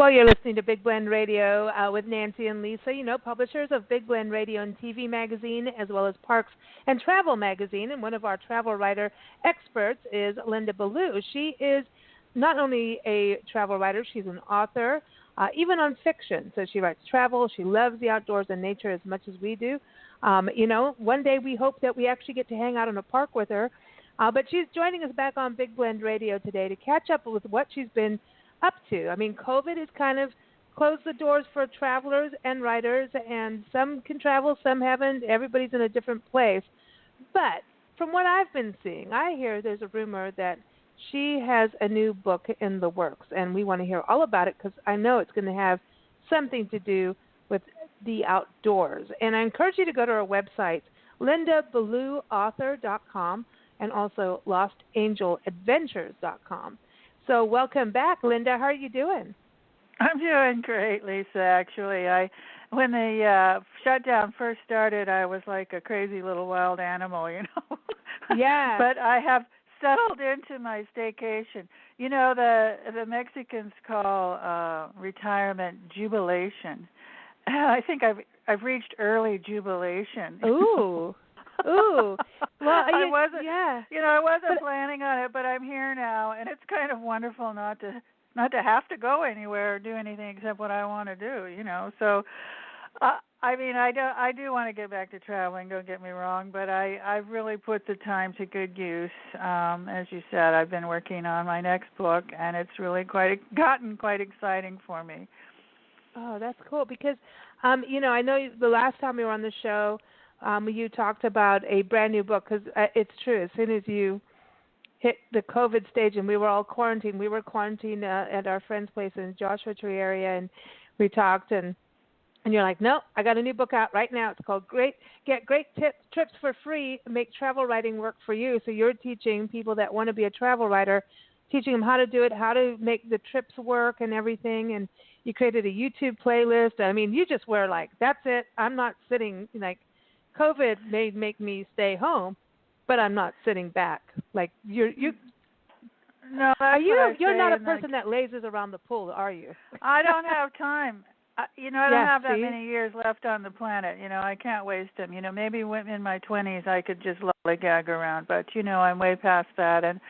Well, you're listening to Big Blend Radio with Nancy and Lisa, publishers of Big Blend Radio and TV magazine, as well as Parks and Travel magazine. And one of our travel writer experts is Linda-Ballou. She is not only a travel writer, she's an author, even on fiction. So she writes travel. She loves the outdoors and nature as much as we do. One day we hope that we actually get to hang out in a park with her. But she's joining us back on Big Blend Radio today to catch up with what she's been up to. I mean, COVID has kind of closed the doors for travelers and writers, and some can travel, some haven't. Everybody's in a different place. But from what I've been seeing, I hear there's a rumor that she has a new book in the works, and we want to hear all about it because I know it's going to have something to do with the outdoors. And I encourage you to go to our website, Linda-Ballou-Author.com, and also Lost-Angel-Adventures.com. So welcome back, Linda. How are you doing? I'm doing great, Lisa, actually. When the shutdown first started, I was like a crazy little wild animal, Yeah. But I have settled into my staycation. The Mexicans call retirement jubilation. I think I've reached early jubilation. Ooh. Ooh. Well, I wasn't. Yeah. I wasn't planning on it, but I'm here now, and it's kind of wonderful not to have to go anywhere or do anything except what I want to do. So, I do want to get back to traveling. Don't get me wrong, but I've really put the time to good use. As you said, I've been working on my next book, and it's really gotten quite exciting for me. Oh, that's cool because, I know the last time we were on the show. You talked about a brand new book because it's true. As soon as you hit the COVID stage and we were all quarantined, we were quarantined at our friend's place in Joshua Tree area, and we talked, and you're like, no, I got a new book out right now. It's called Get Great Trips for Free, Make Travel Writing Work for You. So you're teaching people that want to be a travel writer, teaching them how to do it, how to make the trips work and everything, and you created a YouTube playlist. I mean, you just were like, that's it. I'm not sitting like, COVID may make me stay home, but I'm not sitting back. Like you. No, you're not a person that lazes around the pool, are you? I don't have time. I don't have that many years left on the planet. I can't waste them. Maybe in my 20s I could just lollygag around, but I'm way past that, and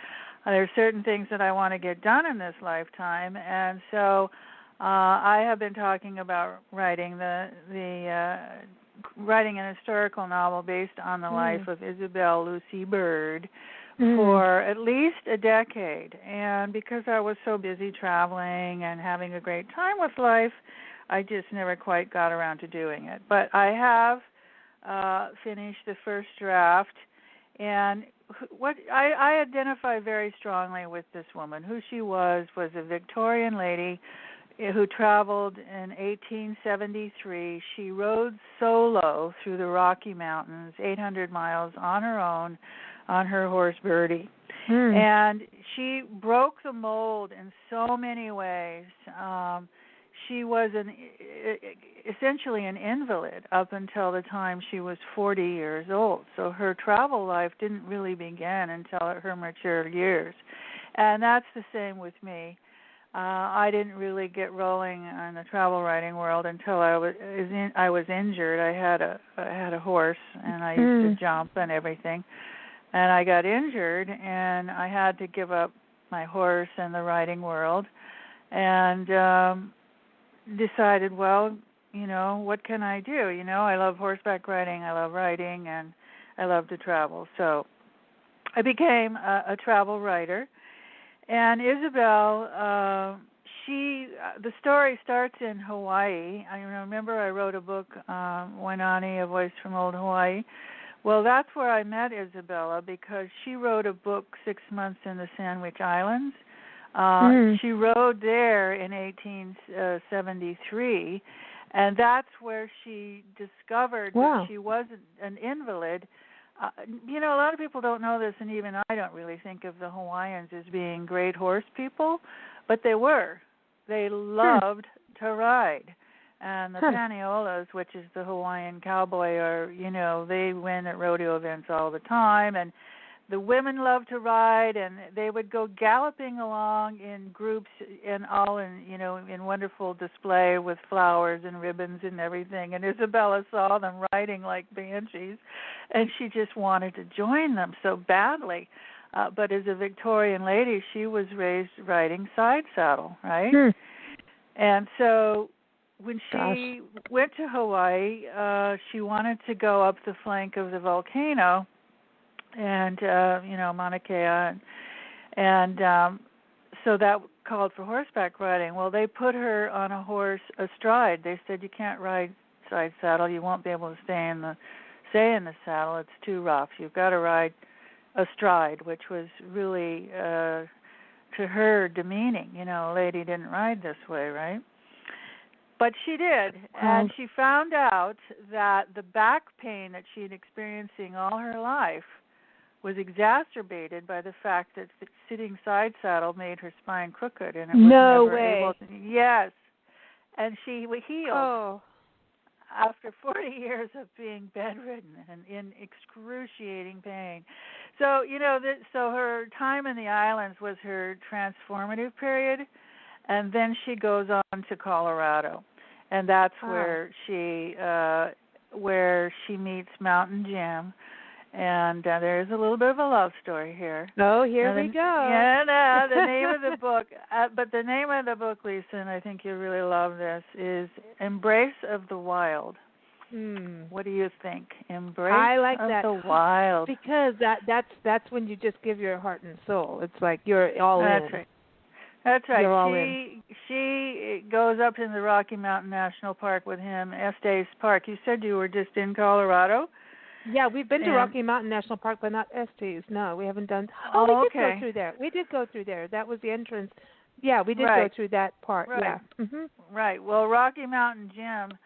there's certain things that I want to get done in this lifetime, and so I have been talking about writing writing an historical novel based on the life of Isabel Lucy Bird for at least a decade. And because I was so busy traveling and having a great time with life, I just never quite got around to doing it. But I have finished the first draft, and what I identify very strongly with this woman. Who she was a Victorian lady who traveled in 1873. She rode solo through the Rocky Mountains, 800 miles on her own, on her horse Birdie. And she broke the mold in so many ways. She was essentially an invalid up until the time she was 40 years old. So her travel life didn't really begin until her mature years. And that's the same with me. I didn't really get rolling in the travel writing world until I was injured. I had a horse, and I used to jump and everything, and I got injured, and I had to give up my horse and the writing world, and decided, well, what can I do? I love horseback riding, I love writing, and I love to travel. So I became a travel writer. And Isabel, the story starts in Hawaii. I remember I wrote a book, Wainani, A Voice from Old Hawaii. Well, that's where I met Isabella because she wrote a book, 6 Months in the Sandwich Islands. She rode there in 1873, and that's where she discovered that she wasn't an invalid. A lot of people don't know this, and even I don't really think of the Hawaiians as being great horse people, but they were. They loved to ride. And the Paniolas, which is the Hawaiian cowboy, they win at rodeo events all the time, and the women loved to ride, and they would go galloping along in groups, and all in, you know, in wonderful display with flowers and ribbons and everything. And Isabella saw them riding like banshees, and she just wanted to join them so badly. But as a Victorian lady, she was raised riding side saddle, right? And so when she went to Hawaii, she wanted to go up the flank of the volcano, and you know, Mauna Kea, and so that called for horseback riding. Well, they put her on a horse astride. They said, you can't ride side saddle. You won't be able to stay in the saddle. It's too rough. You've got to ride astride, which was really to her demeaning. You know, a lady didn't ride this way, right? But she did, and she found out that the back pain that she'd experiencing all her life was exacerbated by the fact that the sitting side saddle made her spine crooked, and it was never able to, yes, and she healed after 40 years of being bedridden and in excruciating pain. So, you know, so her time in the islands was her transformative period, and then she goes on to Colorado, and that's where she meets Mountain Jim. And there's a little bit of a love story here. Oh, here we go. Yeah, the name of the book, but the name of the book, Lisa, and I think you'll really love this, is Embrace of the Wild. What do you think? Embrace of the Wild. Because that's when you just give your heart and soul. It's like you're all in. That's right. That's right. You're all in. She goes up in the Rocky Mountain National Park with him, Estes Park. You said you were just in Colorado. Yeah, we've been to Rocky Mountain National Park, but not Estes. No, we haven't done. We did go through there. We did go through there. That was the entrance. Yeah, we did go through that part. Right. Yeah. Right. Well, Rocky Mountain Jim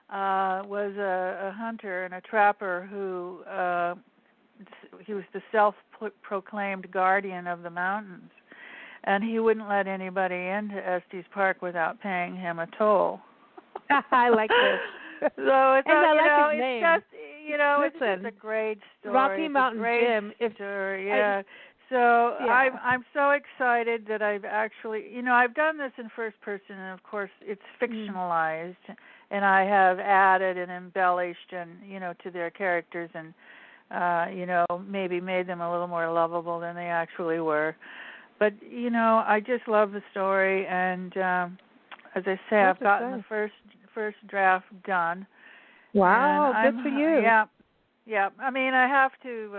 was a hunter and a trapper who he was the self-proclaimed guardian of the mountains, and he wouldn't let anybody into Estes Park without paying him a toll. I like this. So it's, his name. It's just, it's just a great story. Rocky Mountain Jim. Story, yeah. I'm so excited that I've actually, I've done this in first person, and of course it's fictionalized, and I have added and embellished and, to their characters and, maybe made them a little more lovable than they actually were. But, I just love the story, and as I say, I've gotten the first draft done. Wow, good for you. Yeah. I mean, I have to,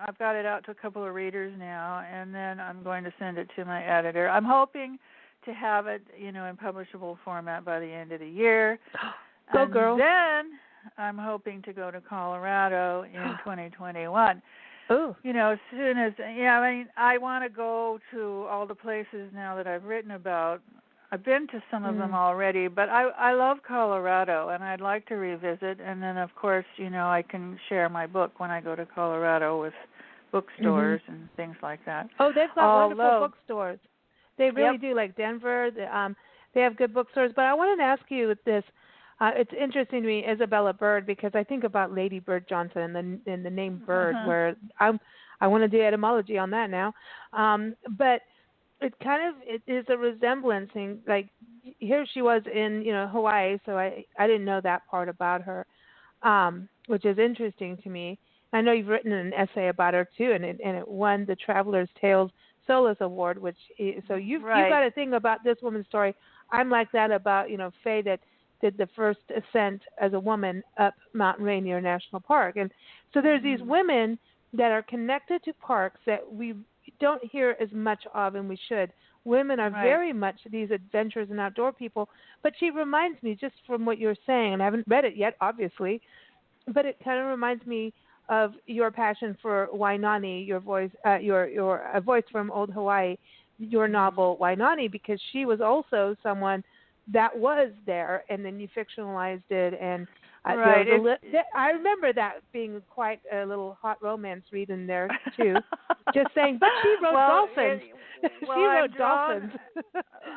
I've got it out to a couple of readers now, and then I'm going to send it to my editor. I'm hoping to have it, in publishable format by the end of the year. Go, girl. Then I'm hoping to go to Colorado in 2021. Oh. As soon as, I want to go to all the places now that I've written about. I've been to some of them already, but I love Colorado, and I'd like to revisit. And then, of course, I can share my book when I go to Colorado with bookstores and things like that. Oh, they've got wonderful bookstores. They really do, like Denver. They have good bookstores. But I wanted to ask you with this. It's interesting to me, Isabella Bird, because I think about Lady Bird Johnson and the name Bird, where I want to do etymology on that now. But it is a resemblance, and like here she was in Hawaii, so I didn't know that part about her, which is interesting to me. I know you've written an essay about her too, and it won the Traveler's Tales Solace Award, so you've got a thing about this woman's story. I'm like that about Faye that did the first ascent as a woman up Mount Rainier National Park, and so there's these women that are connected to parks that we don't hear as much of, and we should. Women are very much these adventurers and outdoor people, but she reminds me, just from what you're saying, and I haven't read it yet, obviously, but it kind of reminds me of your passion for Wainani, your voice, your a voice from old Hawaii, your novel Wainani, because she was also someone that was there, and then you fictionalized it, and I remember that being quite a little hot romance read in there too. Just saying, but she wrote dolphins. She wrote dolphins.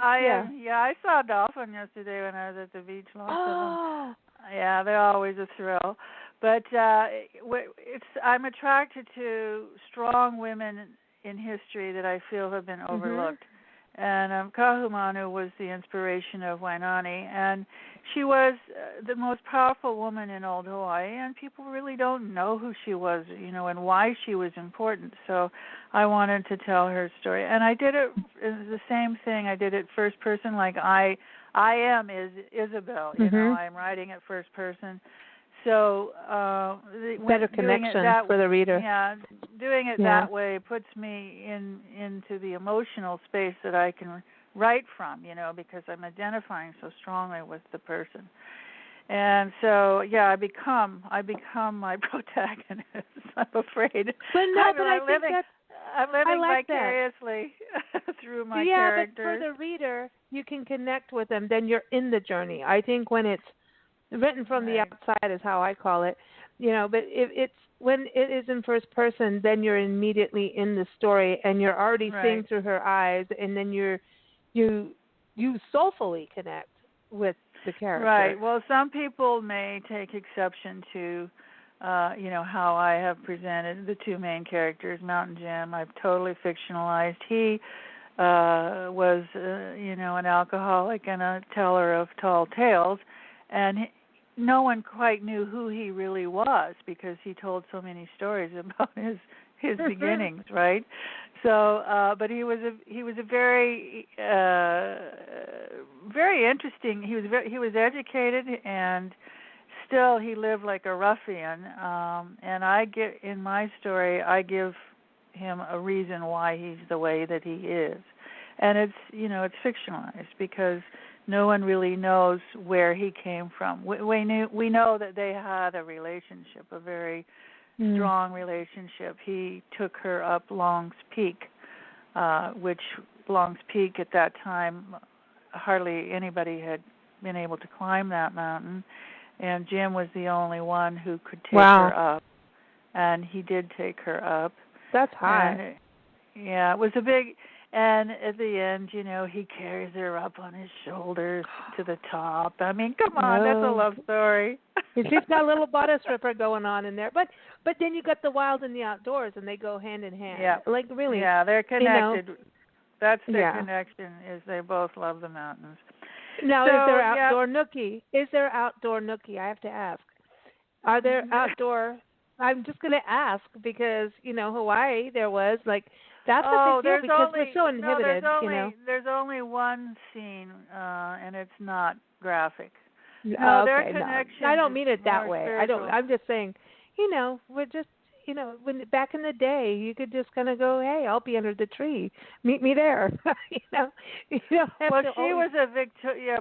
I saw a dolphin yesterday when I was at the beach. Lots of them. Yeah, they're always a thrill. But I'm attracted to strong women in history that I feel have been overlooked. And Kahumanu was the inspiration of Wainani, and she was the most powerful woman in old Hawaii, and people really don't know who she was, and why she was important. So I wanted to tell her story, and I did it the same thing. I did it first person, like I am Isabel. I'm writing it first person. So better connection for the reader. Yeah, doing it that way puts me into the emotional space that I can write from, because I'm identifying so strongly with the person. And so, I become my protagonist. I'm afraid. But no, but I think that's I'm living vicariously through my characters. Yeah, but for the reader, you can connect with them. Then you're in the journey. I think when it's written from the outside is how I call it, but if it's when it is in first person, then you're immediately in the story and you're already seeing through her eyes, and then you soulfully connect with the character. Right. Well, some people may take exception to how I have presented the two main characters. Mountain Jim, I've totally fictionalized. He was an alcoholic and a teller of tall tales, and no one quite knew who he really was because he told so many stories about his beginnings, right? So, but he was a very very interesting. He was educated, and still he lived like a ruffian. And in my story, I give him a reason why he's the way that he is, and it's fictionalized because no one really knows where he came from. We know that they had a relationship, a very strong relationship. He took her up Long's Peak, which Long's Peak at that time, hardly anybody had been able to climb that mountain, and Jim was the only one who could take her up, and he did take her up. That's high. And, it was a big... And at the end, he carries her up on his shoulders to the top. I mean, come on, that's a love story. She's got a little bodice ripper going on in there. But then you got the wild and the outdoors, and they go hand in hand. Yeah. Like, really. Yeah, they're connected. That's their connection, is they both love the mountains. Now, is there outdoor nookie? Is there outdoor nookie? I have to ask. Are there outdoor... I'm just going to ask because, Hawaii, there was, like... That's a big deal because we're so inhibited, There's only one scene, and it's not graphic. Their connection. I don't mean it that way. Spiritual. I'm just saying, we're just, when back in the day, you could just kind of go, hey, I'll be under the tree. Meet me there. You don't have well, to she was a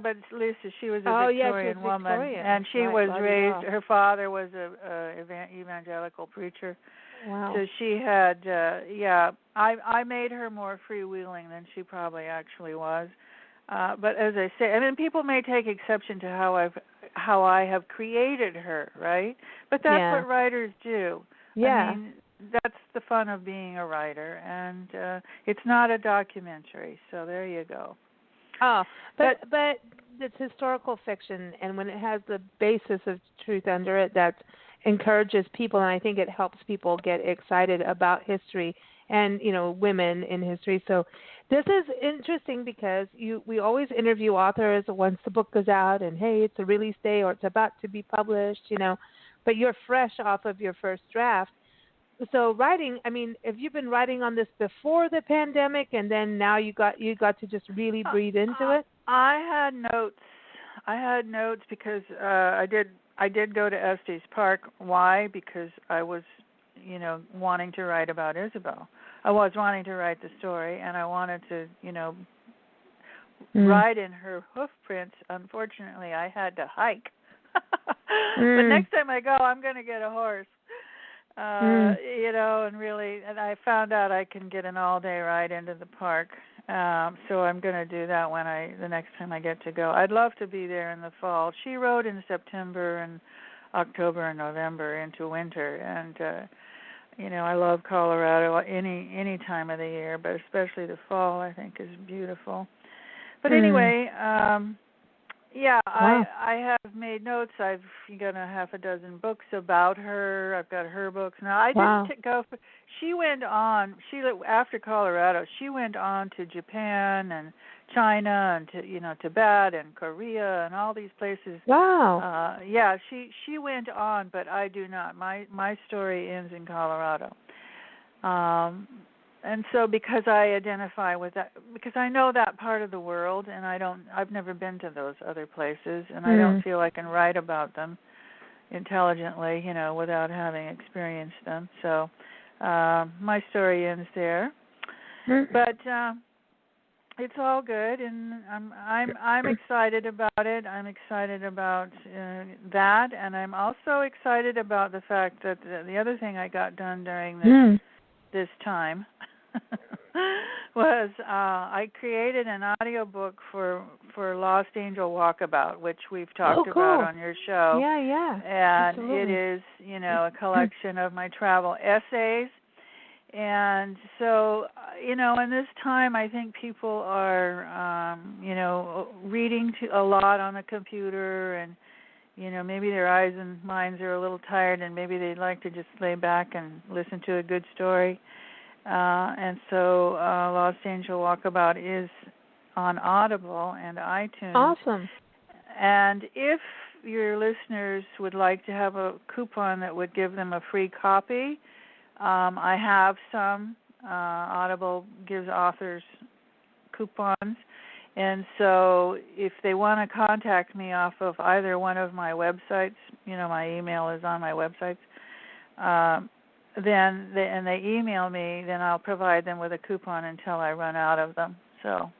but Lisa, she was a Victorian woman, Victorian. and she was raised. Her father was a evangelical preacher. Wow. So she had, I made her more freewheeling than she probably actually was. But as I say, people may take exception to how I have created her, right? But that's what writers do. Yeah. I mean, that's the fun of being a writer, and it's not a documentary. So there you go. Oh, but it's historical fiction, and when it has the basis of truth under it, that encourages people, and I think it helps people get excited about history and women in history. So this is interesting because we always interview authors once the book goes out and hey, it's a release day or it's about to be published, but you're fresh off of your first draft. So writing, have you been writing on this before the pandemic and then now you got to just really breathe into it? I had notes because I did go to Estes Park. Why? Because I was, wanting to write about Isabel. I was wanting to write the story, and I wanted to, ride in her hoof prints. Unfortunately, I had to hike. But next time I go, I'm going to get a horse. And I found out I can get an all-day ride into the park. So I'm going to do that the next time I get to go. I'd love to be there in the fall. She rode in September and October and November into winter, and I love Colorado any time of the year, but especially the fall I think is beautiful. But anyway, Yeah, Wow. I have made notes. I've got a half a dozen books about her. I've got her books. Now, I didn't Wow. go for, she went on, after Colorado, she went on to Japan and China and to, Tibet and Korea and all these places. Wow. Yeah, she went on, but I do not. My story ends in Colorado. And so because I identify with that, because I know that part of the world, and I've never been to those other places, and I don't feel I can write about them intelligently, without having experienced them. So my story ends there. But it's all good, and I'm excited about it. I'm excited about that, and I'm also excited about the fact that the other thing I got done during this time was I created an audiobook for Lost-Angel-Walkabout, which we've talked about on your show. Yeah. And Absolutely. it is, a collection of my travel essays. And so, in this time, I think people are, reading a lot on the computer, and maybe their eyes and minds are a little tired, and maybe they'd like to just lay back and listen to a good story. And so Lost-Angel-Walkabout is on Audible and iTunes. Awesome. And if your listeners would like to have a coupon that would give them a free copy, I have some. Audible gives authors coupons. And so if they want to contact me off of either one of my websites, my email is on my websites, then they email me, then I'll provide them with a coupon until I run out of them. So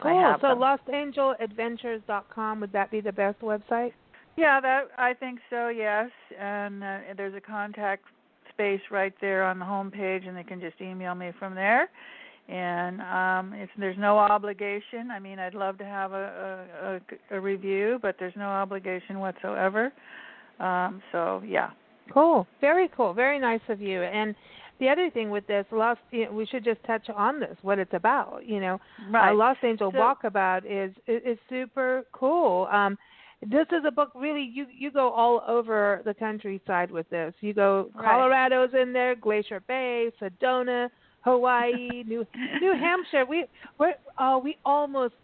cool. I have so them. LostAngelAdventures.com, would that be the best website? Yeah, I think so, yes. And there's a contact space right there on the home page, and they can just email me from there. And there's no obligation. I mean, I'd love to have a review, but there's no obligation whatsoever. So, yeah. Cool. Very cool. Very nice of you. And the other thing with this, we should just touch on this, what it's about. Right. Lost-Angel-Walkabout is super cool. This is a book, really, you go all over the countryside with this. You go, Colorado's in there, Glacier Bay, Sedona, Hawaii, New Hampshire. We almost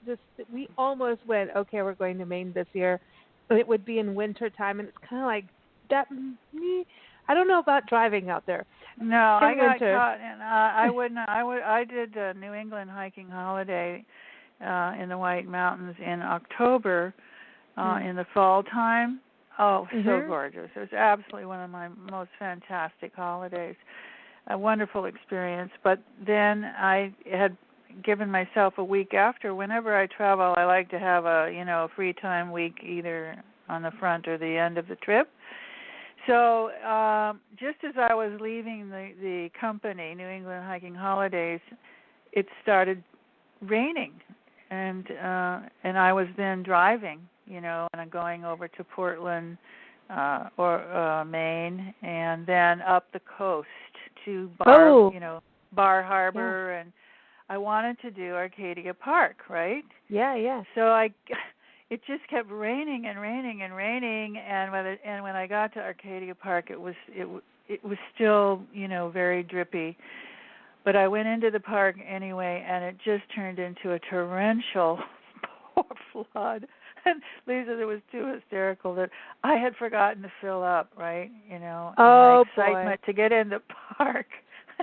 went, okay, we're going to Maine this year. It would be in winter time, and it's kind of like that. I don't know about driving out there. No, I got caught, and I did a New England hiking holiday in the White Mountains in October in the fall time. Oh, so gorgeous! It was absolutely one of my most fantastic holidays. A wonderful experience. But then I had given myself a week after. Whenever I travel, I like to have a free time week, either on the front or the end of the trip. So just as I was leaving the company, New England Hiking Holidays, it started raining, and I was then driving, and I'm going over to Portland or Maine, and then up the coast to Bar Harbor, and I wanted to do Arcadia Park, right? Yeah. So it just kept raining and raining and raining, and when I got to Arcadia Park, it was still very drippy. But I went into the park anyway, and it just turned into a torrential flood. And Lisa, it was too hysterical that I had forgotten to fill up, right? My excitement to get in the park.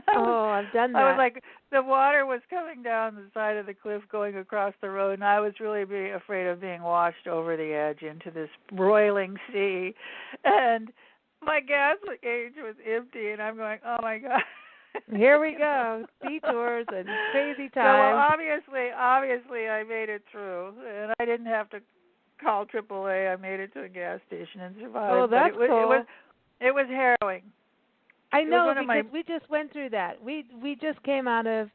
I've done that. I was like, the water was coming down the side of the cliff going across the road, and I was really afraid of being washed over the edge into this roiling sea. And my gas gauge was empty, and I'm going, oh, my God. Here we go, detours and crazy times. So, well, obviously I made it through, and I didn't have to call AAA. I made it to a gas station and survived. Oh, that's cool. It was harrowing. I know, because we just went through that. We just came out of,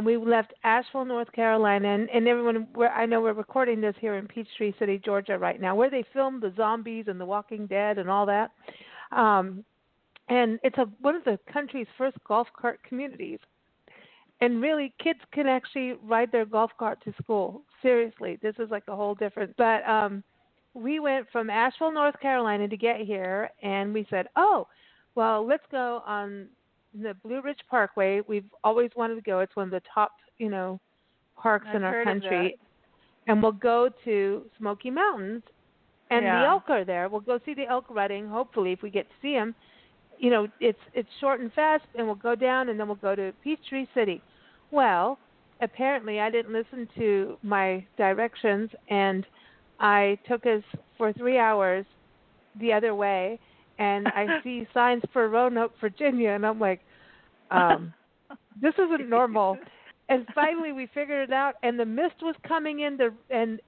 we left Asheville, North Carolina, and everyone, I know we're recording this here in Peachtree City, Georgia right now, where they filmed the zombies and the Walking Dead and all that. And it's one of the country's first golf cart communities. And really, kids can actually ride their golf cart to school. Seriously, this is like a whole different. But we went from Asheville, North Carolina, to get here, and we said, "Oh, well, let's go on the Blue Ridge Parkway. We've always wanted to go. It's one of the top, parks I've in our heard of that. country, and we'll go to Smoky Mountains, and the elk are there. We'll go see the elk rutting. Hopefully, if we get to see them." It's short and fast, and we'll go down, and then we'll go to Peachtree City. Well, apparently I didn't listen to my directions, and I took us for 3 hours the other way, and I see signs for Roanoke, Virginia, and I'm like, this isn't normal. And finally we figured it out, and the mist was coming in,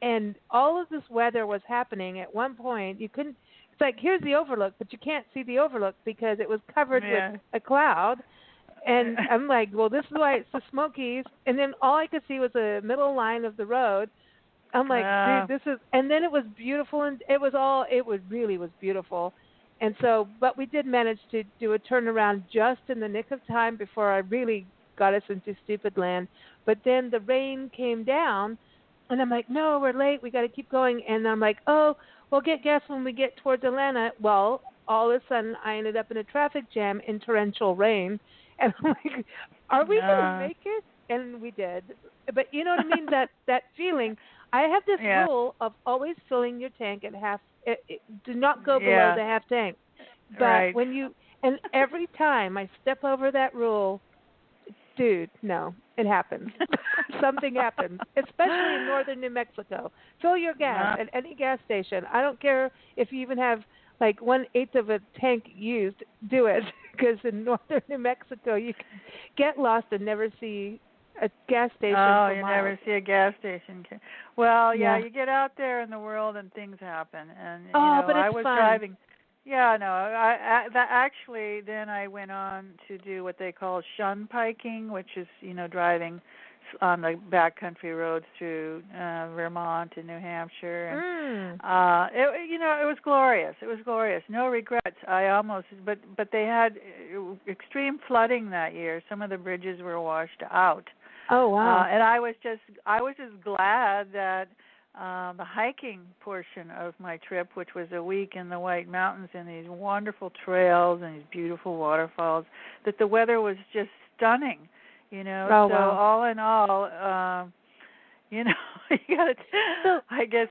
and all of this weather was happening. At one point, you couldn't. It's like, here's the overlook, but you can't see the overlook because it was covered with a cloud. And I'm like, well, this is why it's the Smokies. And then all I could see was the middle line of the road. I'm like, dude, this is. And then it was beautiful, and it really was beautiful. And so, but we did manage to do a turnaround just in the nick of time before I really got us into stupid land. But then the rain came down, and I'm like, no, we're late. We got to keep going. And I'm like, oh, we'll get gas when we get towards Atlanta. Well, all of a sudden, I ended up in a traffic jam in torrential rain. And I'm like, are we going to make it? And we did. But you know what I mean? That feeling. I have this rule of always filling your tank at half. Do not go below the half tank. But when you, and every time I step over that rule, dude, no, it happens. Something happens, especially in northern New Mexico. Fill your gas at any gas station. I don't care if you even have like 1/8 of a tank used. Do it, because in northern New Mexico you can get lost and never see a gas station. Oh, you never see a gas station. Well, you get out there in the world and things happen. And but it's I was fun. driving. Yeah, no. Actually, then I went on to do what they call shun piking, which is driving on the backcountry roads through Vermont and New Hampshire. And it was glorious. It was glorious. No regrets. But they had extreme flooding that year. Some of the bridges were washed out. Oh wow! And I was just glad that the hiking portion of my trip, which was a week in the White Mountains and these wonderful trails and these beautiful waterfalls, that the weather was just stunning. Oh, so wow. all in all, you got to. I guess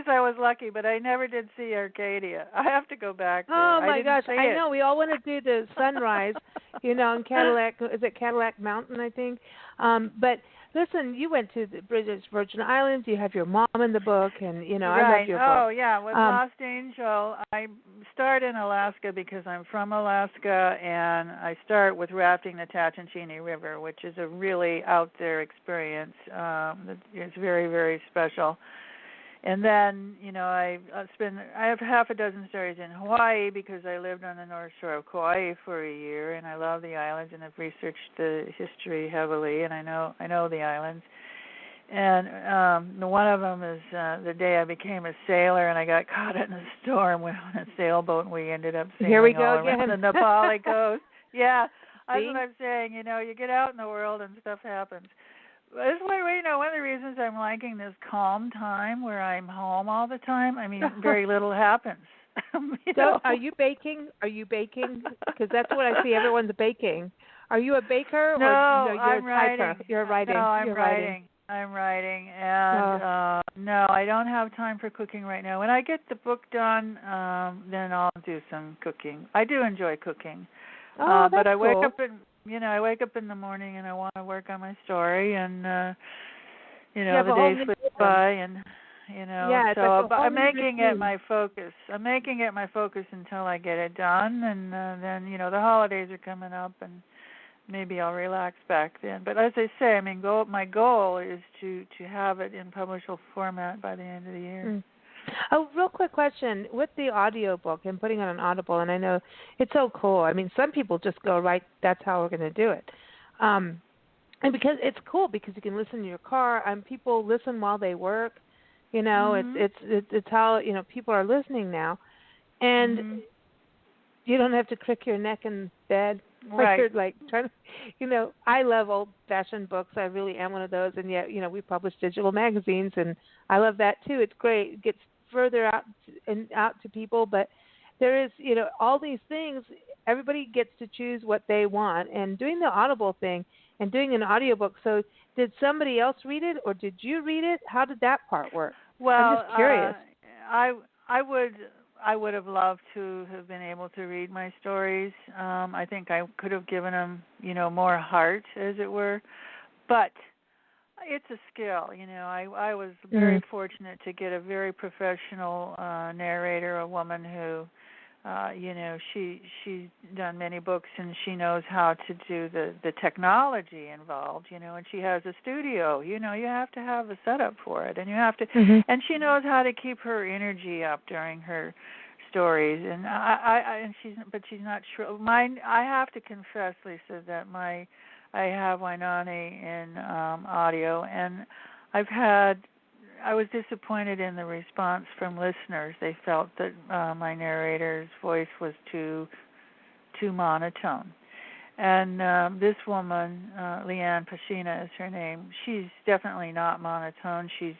I was lucky, but I never did see Arcadia. I have to go back there. Oh my gosh, I know. We all want to do the sunrise, in Cadillac. Is it Cadillac Mountain? I think. But listen, you went to the British Virgin Islands. You have your mom in the book, and I love your book. Oh yeah, with Lost Angel, I start in Alaska because I'm from Alaska, and I start with rafting the Tatshenshini River, which is a really out there experience. It's very, very special. And then, I have half a dozen stories in Hawaii because I lived on the North Shore of Kauai for a year, and I love the islands, and I've researched the history heavily, and I know the islands. And one of them is the day I became a sailor, and I got caught in a storm on a sailboat, and we ended up sailing all around the Nepali coast. Yeah, that's what I'm saying. You get out in the world and stuff happens. This way, one of the reasons I'm liking this calm time where I'm home all the time. I mean, very little happens. So, are you baking? Because that's what I see. Everyone's baking. Are you a baker? No, or, you're I'm a writing. typer? You're writing. No, I'm you're writing. I'm writing, and no, I don't have time for cooking right now. When I get the book done, then I'll do some cooking. I do enjoy cooking. Oh, that's but I wake cool. up in the morning and I want to work on my story, and the day slips by, and so I'm making it my focus. I'm making it my focus until I get it done, and then the holidays are coming up, and maybe I'll relax back then. But as I say, my goal is to have it in publishable format by the end of the year. Mm. Oh, real quick question. With the audiobook and putting it on Audible, and I know it's so cool. I mean, some people just go, right, that's how we're going to do it. And because it's cool because you can listen in your car, and people listen while they work. It's how, people are listening now. And you don't have to crick your neck in bed Like Right. you're like trying to, I love old-fashioned books. I really am one of those. And yet, we publish digital magazines, and I love that too. It's great. It gets further out and out to people, but there is, all these things. Everybody gets to choose what they want. And doing the Audible thing and doing an audiobook. So, did somebody else read it, or did you read it? How did that part work? I'm Well, just curious. I would have loved to have been able to read my stories. I think I could have given them, more heart, as it were. But it's a skill, I was very fortunate to get a very professional narrator, a woman who, she's done many books and she knows how to do the technology involved, and she has a studio. You have to have a setup for it, and you have to, and she knows how to keep her energy up during her stories. And she's not sure. Mine, I have to confess, Lisa, that I have Wainani in audio, and I was disappointed in the response from listeners. They felt that my narrator's voice was too monotone. And this woman, Leanne Pashina is her name. She's definitely not monotone. She's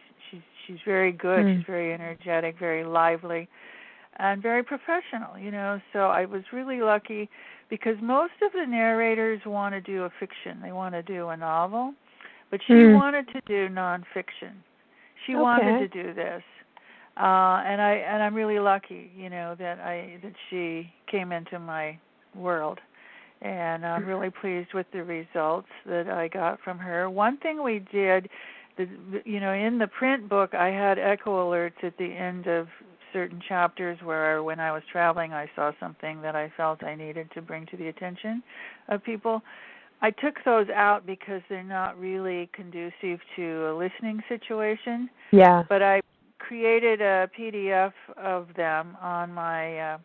very good. She's very energetic, very lively, and very professional. So I was really lucky because most of the narrators want to do a fiction. They want to do a novel, but she wanted to do nonfiction. She wanted to do this, and I'm really lucky, that she came into my world, and I'm really pleased with the results that I got from her. One thing we did, in the print book, I had echo alerts at the end of certain chapters where, when I was traveling, I saw something that I felt I needed to bring to the attention of people. I took those out because they're not really conducive to a listening situation. Yeah. But I created a PDF of them on my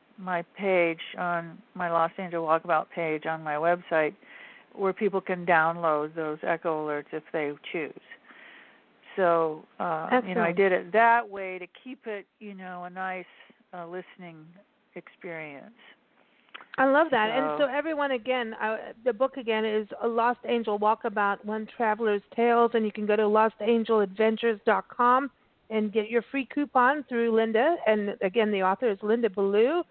page, on my Lost-Angel-Walkabout page on my website, where people can download those echo alerts if they choose. So, I did it that way to keep it, a nice listening experience. I love that. And so everyone, again, the book again is A Lost Angel Walkabout, One Traveler's Tales, and you can go to lostangeladventures.com and get your free coupon through Linda. And again, the author is Linda-Ballou.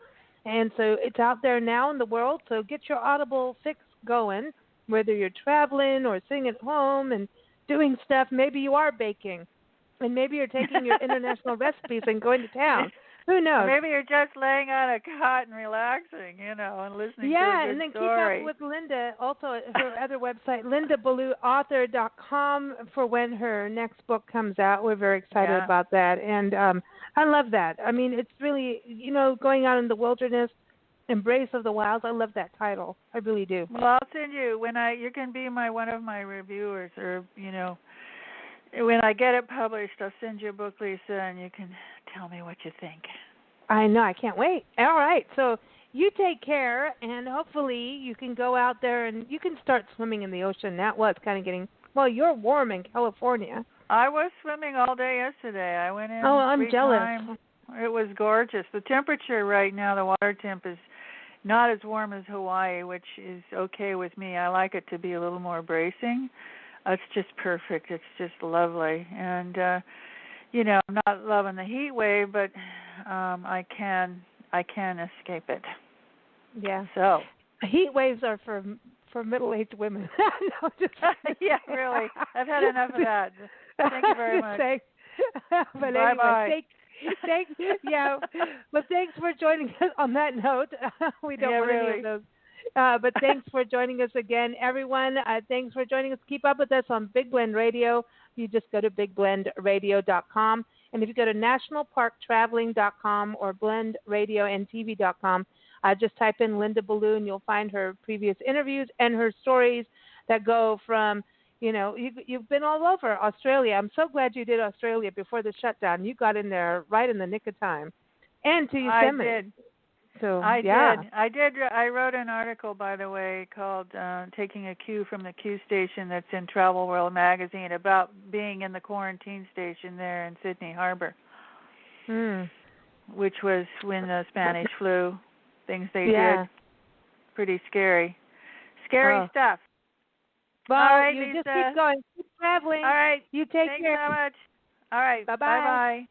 And so it's out there now in the world. So get your Audible fix going, whether you're traveling or sitting at home and doing stuff. Maybe you are baking, and maybe you're taking your international recipes and going to town. Who knows? Or maybe you're just laying on a cot and relaxing, and listening to a good and then story. keep up with Linda. Also, her other website, Linda-Ballou-Author.com, for when her next book comes out. We're very excited about that, and I love that. I mean, it's really, going out in the wilderness, embrace of the wilds. I love that title. I really do. Well, I'll send you you can be one of my reviewers, or when I get it published, I'll send you a book, Lisa, and you can tell me what you think. I know. I can't wait. All right. So you take care, and hopefully you can go out there and you can start swimming in the ocean. That was kind of getting, you're warm in California. I was swimming all day yesterday. I went in. Oh, I'm jealous. Time. It was gorgeous. The temperature right now, the water temp is not as warm as Hawaii, which is okay with me. I like it to be a little more bracing. It's just perfect. It's just lovely. And, I'm not loving the heat wave, but I can escape it. Yeah. So heat waves are for middle-aged women. No, yeah, really. I've had enough of that. Thank you very much. But Bye-bye. Anyway, Well, thanks for joining us on that note. We don't want any of those. But thanks for joining us again, everyone. Thanks for joining us. Keep up with us on Big Blend Radio. You just go to bigblendradio.com. And if you go to nationalparktraveling.com or blendradioandtv.com, just type in Linda-Ballou, and you'll find her previous interviews and her stories that go from, you've been all over Australia. I'm so glad you did Australia before the shutdown. You got in there right in the nick of time. And to Yosemite. I did. So, I did. I wrote an article, by the way, called Taking a Cue from the Q Station, that's in Travel World magazine, about being in the quarantine station there in Sydney Harbor, which was when the Spanish flu, things they did, pretty scary. Scary stuff. Well, all right, you Lisa. just keep going. Keep traveling. All right. You take Thanks care. so much. All right. Bye-bye. Bye-bye.